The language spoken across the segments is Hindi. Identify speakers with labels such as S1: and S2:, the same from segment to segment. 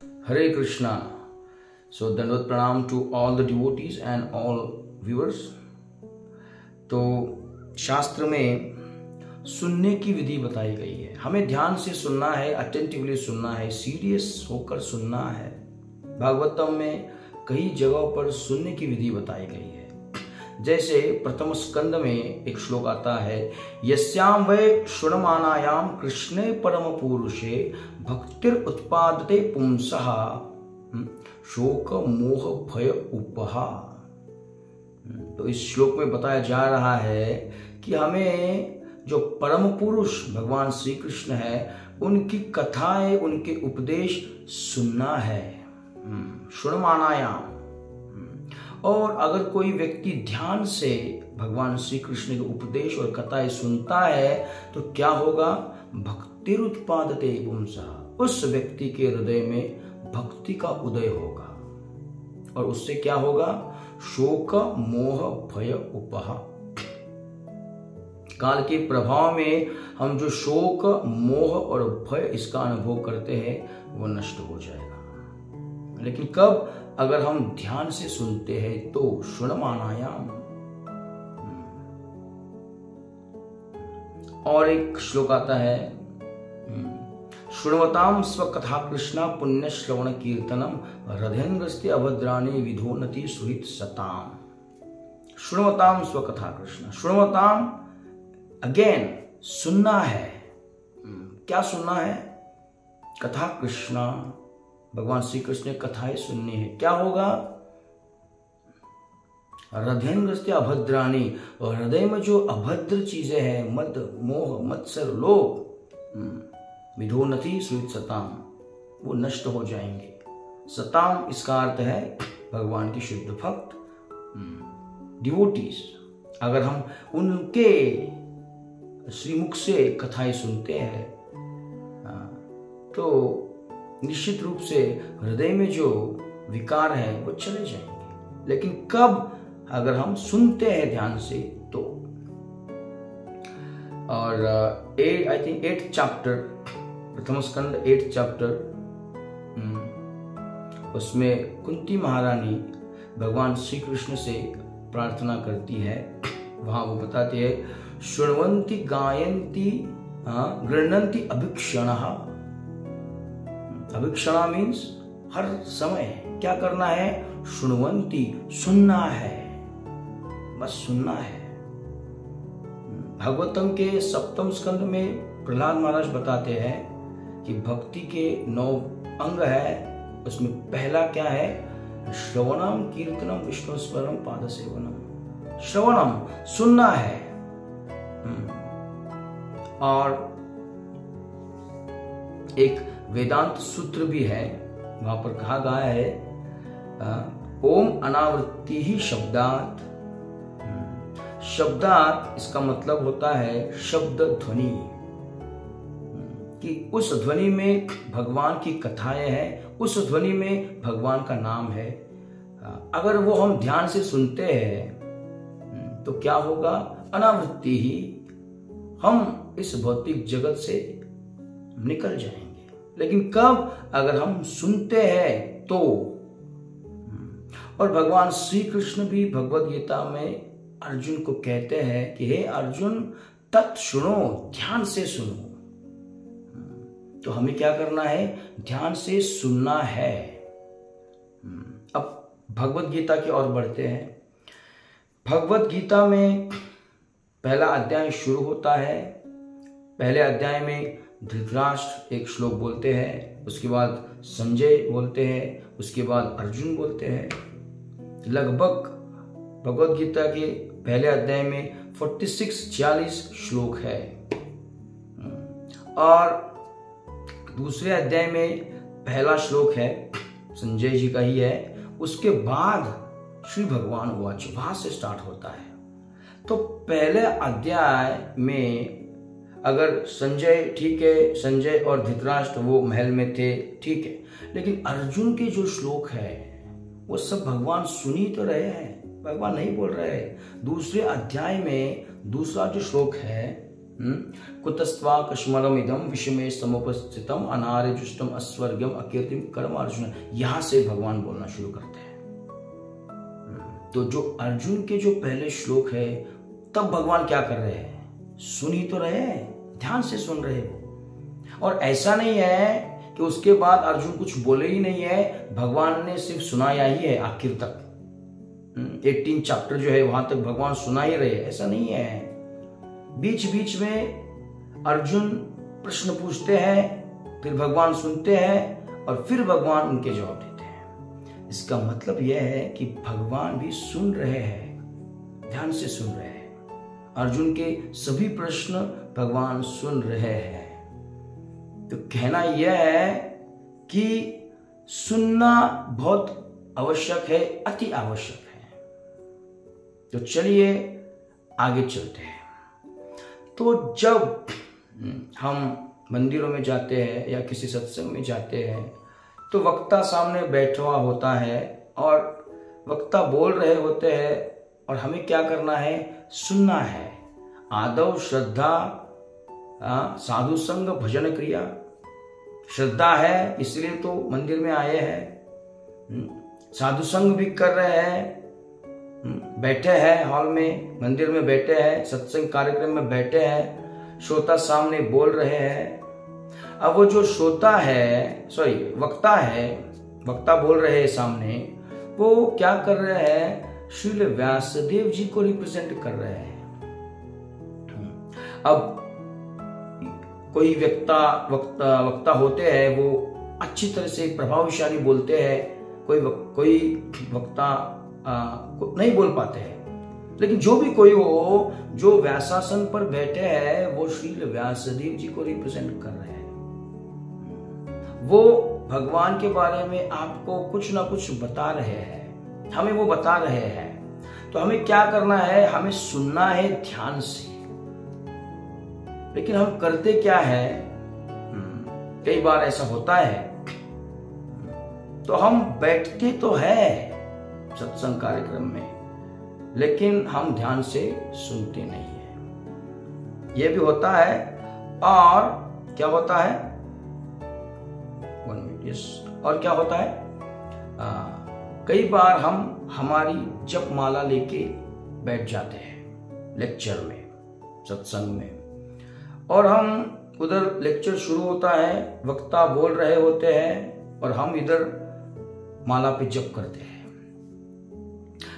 S1: Hare Krishna. So Dandavat Pranam to all the devotees and all viewers. तो शास्त्र में सुनने की विधि बताई गई है। हमें ध्यान से सुनना है, अटेंटिवली सुनना है, सीरियस होकर सुनना है। भागवतम में कई जगहों पर सुनने की विधि बताई गई है। जैसे प्रथम स्कंद में एक श्लोक आता है, यस्याम वै शृणमानायाम कृष्णे परम पुरुषे भक्तिर उत्पादते पुंसः शोक मोह भय उपहा। तो इस श्लोक में बताया जा रहा है कि हमें जो परम पुरुष भगवान श्री कृष्ण है उनकी कथाएं, उनके उपदेश सुनना है। शृणमानायाम। और अगर कोई व्यक्ति ध्यान से भगवान श्री कृष्ण के उपदेश और कथाएं सुनता है तो क्या होगा? भक्तिर उत्पादते पुंसः। उस व्यक्ति के हृदय में भक्ति का उदय होगा और उससे क्या होगा? शोक मोह भय उपहा। काल के प्रभाव में हम जो शोक मोह और भय इसका अनुभव करते हैं वो नष्ट हो जाएगा। लेकिन कब? अगर हम ध्यान से सुनते हैं तो। शृणमानायाम। और एक श्लोक आता है, शृण्वताम स्वकथा कृष्णा पुण्य श्रवण कीर्तनम हृदयेन्द्रस्ते अभद्राणि विधोनति सुहृत सताम। शृण्वताम स्वकथा कृष्ण। शृण्वताम अगेन सुनना है। क्या सुनना है? कथा कृष्णा। भगवान श्री कृष्ण की कथाएं सुननी है। क्या होगा? हृदयेन्द्रस्ते अभद्राणि। और हृदय में जो अभद्र चीजें हैं, मद मोह मत्सर लोभ, विधोनति सुहृत सताम, वो नष्ट हो जाएंगे। सताम इसका अर्थ है भगवान की शुद्ध भक्त, डिवोटीज। अगर हम उनके श्रीमुख से कथाएं सुनते हैं तो निश्चित रूप से हृदय में जो विकार है वो चले जाएंगे। लेकिन कब? अगर हम सुनते हैं ध्यान से तो। और आई थिंक 8th चैप्टर, प्रथम स्कंद 8th चैप्टर, उसमें कुंती महारानी भगवान श्री कृष्ण से प्रार्थना करती है। वहां वो बताती है, शृण्वन्ति गायन्ति गृह्णन्ति अभिक्षणः। अभिक्षणा मीन्स हर समय क्या करना है? शृण्वन्ति, सुनना है, बस सुनना है। भागवतम के 7वें स्कंद में प्रहलाद महाराज बताते हैं कि भक्ति के 9 अंग है। उसमें पहला क्या है? श्रवणम कीर्तनम विष्णु स्मरणम पाद सेवनम। श्रवणम सुनना है। और एक वेदांत सूत्र भी है, वहां पर कहा गया है, ओम अनावृत्ति ही शब्दात। शब्दात इसका मतलब होता है शब्द ध्वनि, कि उस ध्वनि में भगवान की कथाएं हैं, उस ध्वनि में भगवान का नाम है। अगर वो हम ध्यान से सुनते हैं तो क्या होगा? अनावृत्ति ही, हम इस भौतिक जगत से निकल जाएंगे। लेकिन कब? अगर हम सुनते हैं तो। और भगवान श्री कृष्ण भी भगवद गीता में अर्जुन को कहते हैं कि हे अर्जुन, तत् सुनो, ध्यान से सुनो। तो हमें क्या करना है? ध्यान से सुनना है। अब भगवद गीता की ओर बढ़ते हैं। भगवद गीता में पहला अध्याय शुरू होता है। पहले अध्याय में धृतराष्ट्र एक श्लोक बोलते हैं, उसके बाद संजय बोलते हैं, उसके बाद अर्जुन बोलते हैं। लगभग भगवद गीता के पहले अध्याय में 46 श्लोक है। और दूसरे अध्याय में पहला श्लोक है, संजय जी का ही है। उसके बाद श्री भगवान वाच, वहां से स्टार्ट होता है। तो पहले अध्याय में अगर संजय, ठीक है, संजय और धृतराष्ट्र वो महल में थे, ठीक है, लेकिन अर्जुन के जो श्लोक है वो सब भगवान सुन ही तो रहे हैं, भगवान नहीं बोल रहे हैं। दूसरे अध्याय में दूसरा जो श्लोक है कुतस्त्वा कश्मलम इदम विषमे समुपस्थितम अनार्य जुष्टम अस्वर्गम अकीर्तिम कर्म अर्जुन। यहां से भगवान बोलना शुरू करते हैं। तो जो अर्जुन के जो पहले श्लोक है, तब भगवान क्या कर रहे हैं? सुन ही तो रहे हैं, ध्यान से सुन रहे हो। और ऐसा नहीं है कि उसके बाद अर्जुन कुछ बोले ही नहीं है, भगवान ने सिर्फ सुनाया ही है आखिर तक। 18 चैप्टर जो है वहां तक भगवान सुना ही रहे, ऐसा नहीं है। बीच बीच में अर्जुन प्रश्न पूछते हैं, फिर भगवान सुनते हैं और फिर भगवान उनके जवाब देते हैं। इसका मतलब यह है कि भगवान भी सुन रहे हैं, ध्यान से सुन रहे हैं। अर्जुन के सभी प्रश्न भगवान सुन रहे हैं। तो कहना यह है कि सुनना बहुत आवश्यक है, अति आवश्यक है। तो चलिए आगे चलते हैं। तो जब हम मंदिरों में जाते हैं या किसी सत्संग में जाते हैं, तो वक्ता सामने बैठा हुआ होता है और वक्ता बोल रहे होते हैं और हमें क्या करना है? सुनना है। आदव श्रद्धा, साधु संग, भजन क्रिया। श्रद्धा है इसलिए तो मंदिर में आए हैं, साधु संग भी कर रहे हैं, बैठे हैं हॉल में, मंदिर में बैठे हैं, सत्संग कार्यक्रम में बैठे हैं, श्रोता सामने बोल रहे हैं। अब वो जो श्रोता है, वक्ता है, वक्ता बोल रहे हैं सामने, वो क्या कर रहे हैं? श्रील व्यासदेव जी को रिप्रेजेंट कर रहे हैं। अब कोई वक्ता होते हैं, वो अच्छी तरह से प्रभावशाली बोलते हैं, कोई वक्ता नहीं बोल पाते हैं। लेकिन जो भी कोई हो, जो व्यासासन पर बैठे हैं, वो श्रील व्यासदेव जी को रिप्रेजेंट कर रहे हैं। वो भगवान के बारे में आपको कुछ ना कुछ बता रहे हैं, हमें वो बता रहे हैं। तो हमें क्या करना है? हमें सुनना है ध्यान से। लेकिन हम करते क्या है? कई बार ऐसा होता है, तो हम बैठते तो है सत्संग कार्यक्रम में, लेकिन हम ध्यान से सुनते नहीं है। यह भी होता है। और क्या होता है? 1 मिनट, यस। और क्या होता है? कई बार हम हमारी जप माला लेके बैठ जाते हैं लेक्चर में, सत्संग में, और हम उधर लेक्चर शुरू होता है, वक्ता बोल रहे होते हैं और हम इधर माला पे जप करते हैं।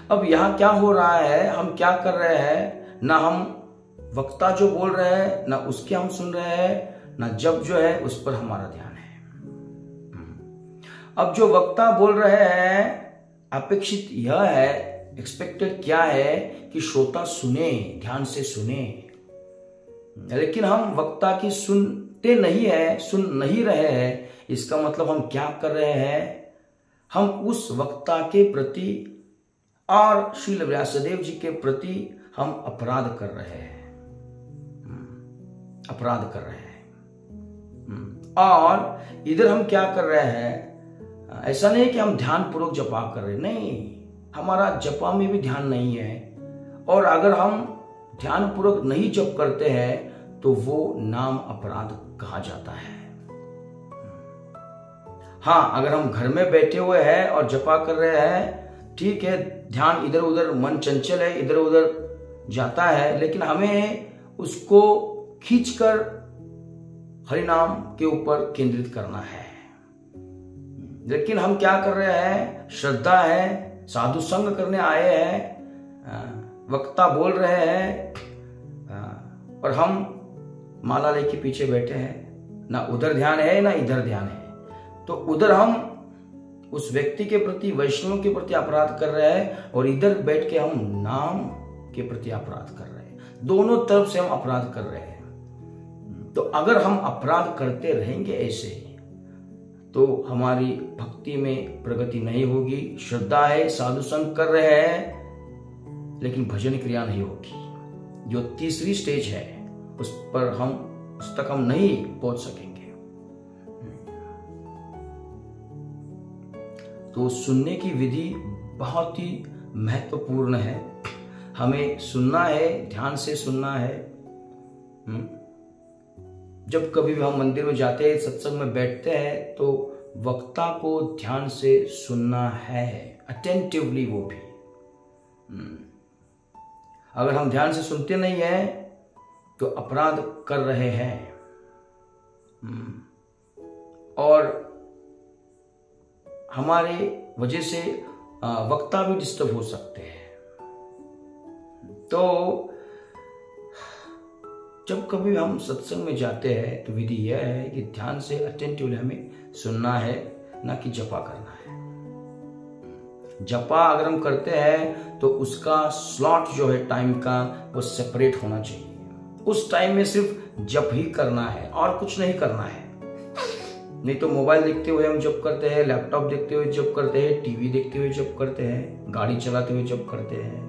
S1: अब यहाँ क्या हो रहा है? हम क्या कर रहे हैं? ना हम वक्ता जो बोल रहे हैं, ना उसके हम सुन रहे हैं, ना जप जो है उस पर हमारा ध्यान है। अब जो वक्ता बोल रहे हैं, अपेक्षित यह है, एक्सपेक्टेड क्या है कि श्रोता सुने, ध्यान से सुने। लेकिन हम वक्ता की सुनते नहीं है, सुन नहीं रहे हैं। इसका मतलब हम क्या कर रहे हैं? हम उस वक्ता के प्रति और श्रील व्यासदेव जी के प्रति हम अपराध कर रहे हैं, अपराध कर रहे हैं। और इधर हम क्या कर रहे हैं? ऐसा नहीं कि हम ध्यान पूर्वक जपा कर रहे, नहीं, हमारा जपा में भी ध्यान नहीं है। और अगर हम ध्यान पूर्वक नहीं जप करते हैं तो वो नाम अपराध कहा जाता है। हाँ, अगर हम घर में बैठे हुए हैं और जपा कर रहे हैं, ठीक है, ध्यान इधर उधर, मन चंचल है, इधर उधर जाता है, लेकिन हमें उसको खींचकर हरिनाम के ऊपर केंद्रित करना है। लेकिन हम क्या कर रहे हैं? श्रद्धा है, साधु संग करने आए हैं, वक्ता बोल रहे हैं और हम माला लेके पीछे बैठे हैं, ना उधर ध्यान है ना इधर ध्यान है। तो उधर हम उस व्यक्ति के प्रति, वैष्णव के प्रति अपराध कर रहे हैं और इधर बैठ के हम नाम के प्रति अपराध कर रहे हैं। दोनों तरफ से हम अपराध कर रहे हैं। तो अगर हम अपराध करते रहेंगे ऐसे, तो हमारी भक्ति में प्रगति नहीं होगी। श्रद्धा है, साधु संग कर रहे हैं, लेकिन भजन क्रिया नहीं होगी। जो तीसरी स्टेज है उस तक हम नहीं पहुंच सकेंगे। तो सुनने की विधि बहुत ही महत्वपूर्ण है। हमें सुनना है, ध्यान से सुनना है। जब कभी भी हम मंदिर में जाते हैं, सत्संग में बैठते हैं, तो वक्ता को ध्यान से सुनना है, अटेंटिवली वो भी। अगर हम ध्यान से सुनते नहीं हैं तो अपराध कर रहे हैं और हमारे वजह से वक्ता भी डिस्टर्ब हो सकते हैं। तो जब कभी हम सत्संग में जाते हैं तो विधि यह है कि ध्यान से अटेंटिवली हमें सुनना है, ना कि जपा करना है। जपा अगर हम करते हैं तो उसका स्लॉट जो है टाइम का, वो सेपरेट होना चाहिए। उस टाइम में सिर्फ जप ही करना है और कुछ नहीं करना है। नहीं तो मोबाइल देखते हुए हम जप करते हैं, लैपटॉप देखते हुए जप करते हैं, टीवी देखते हुए जप करते हैं, गाड़ी चलाते हुए जप करते हैं।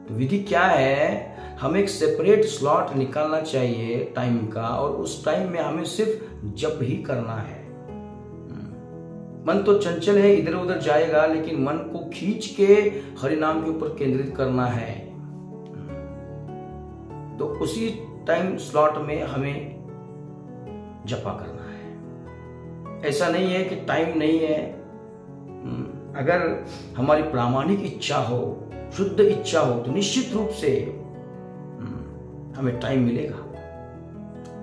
S1: तो विधि क्या है, हमें एक सेपरेट स्लॉट निकालना चाहिए टाइम का, और उस टाइम में हमें सिर्फ जप ही करना है। मन तो चंचल है, इधर उधर जाएगा, लेकिन मन को खींच के हरि नाम के ऊपर केंद्रित करना है। तो उसी टाइम स्लॉट में हमें जपा करना है। ऐसा नहीं है कि टाइम नहीं है। अगर हमारी प्रामाणिक इच्छा हो, शुद्ध इच्छा हो, तो निश्चित रूप से हमें टाइम मिलेगा,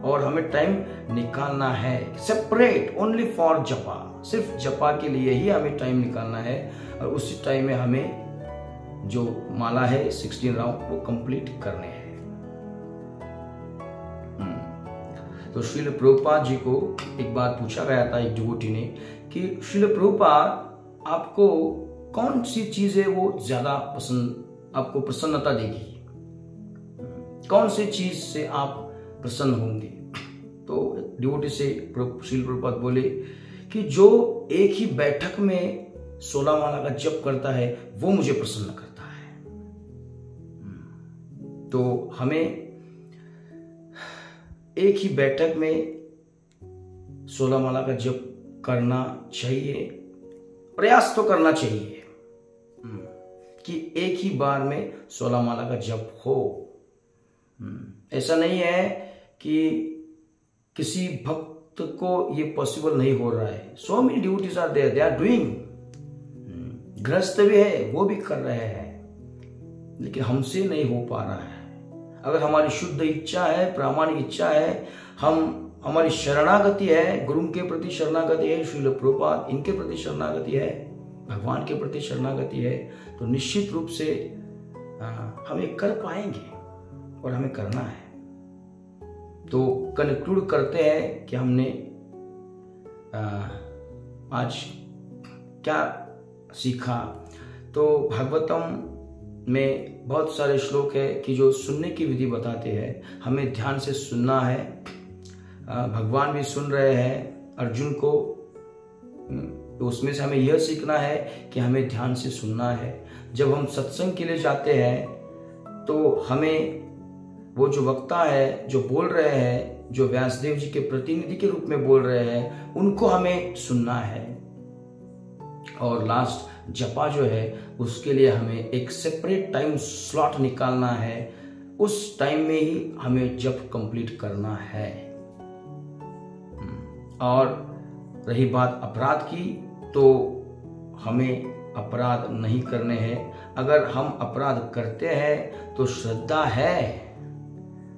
S1: और हमें टाइम निकालना है सेपरेट ओनली फॉर जपा। सिर्फ जपा के लिए ही हमें टाइम निकालना है, और उसी टाइम में हमें जो माला है 16 राउंड वो कंप्लीट करने हैं। तो श्रील प्रभुपाद जी को एक बात पूछा गया था एक डिवोटी ने कि श्रील प्रभुपाद, आपको कौन सी चीज है वो ज्यादा पसंद, आपको प्रसन्नता देगी, कौन सी चीज से आप प्रसन्न होंगे? तो डिवोटी से श्रील प्रभुपाद बोले कि जो एक ही बैठक में 16 माला का जप करता है वो मुझे प्रसन्न करता है। तो हमें एक ही बैठक में 16 माला का जप करना चाहिए, प्रयास तो करना चाहिए कि एक ही बार में 16 माला का जप हो। ऐसा नहीं है कि किसी भक्त को ये पॉसिबल नहीं हो रहा है। So many duties are there, they are doing. गृहस्थ भी है, वो भी कर रहे हैं, लेकिन हमसे नहीं हो पा रहा है। अगर हमारी शुद्ध इच्छा है, प्रामाणिक इच्छा है, हमारी शरणागति है, गुरु के प्रति शरणागति है, श्रील प्रभुपाद इनके प्रति शरणागति है, भगवान के प्रति शरणागति है, तो निश्चित रूप से हमें कर पाएंगे, और हमें करना है। तो कंक्लूड करते हैं कि हमने आज क्या सीखा। तो भागवतम में बहुत सारे श्लोक है कि जो सुनने की विधि बताते हैं, हमें ध्यान से सुनना है। भगवान भी सुन रहे हैं अर्जुन को, तो उसमें से हमें यह सीखना है कि हमें ध्यान से सुनना है। जब हम सत्संग के लिए जाते हैं तो हमें वो जो वक्ता है, जो बोल रहे हैं, जो व्यासदेव जी के प्रतिनिधि के रूप में बोल रहे हैं, उनको हमें सुनना है। और लास्ट जपा जो है उसके लिए हमें एक सेपरेट टाइम स्लॉट निकालना है, उस टाइम में ही हमें जप कंप्लीट करना है। और रही बात अपराध की, तो हमें अपराध नहीं करने हैं। अगर हम अपराध करते हैं तो श्रद्धा है,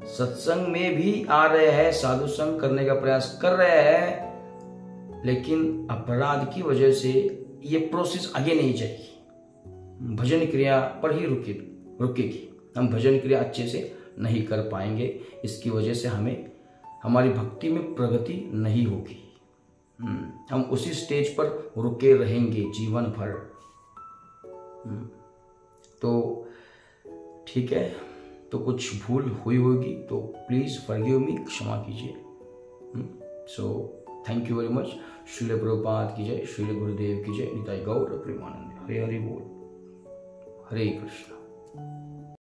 S1: सत्संग में भी आ रहे हैं, साधु संग करने का प्रयास कर रहे हैं, लेकिन अपराध की वजह से ये प्रोसेस आगे नहीं जाएगी, भजन क्रिया पर ही रुकेगी। हम भजन क्रिया अच्छे से नहीं कर पाएंगे, इसकी वजह से हमारी भक्ति में प्रगति नहीं होगी। हम उसी स्टेज पर रुके रहेंगे जीवन भर। तो ठीक है, तो कुछ भूल हुई होगी तो प्लीज फॉरगिव मी, क्षमा कीजिए। So thank you very much. Srila Prabhupada की जय, श्रील गुरुदेव की जय, निताई गौर प्रेमानंद। हरे हरि बोल, हरे कृष्ण।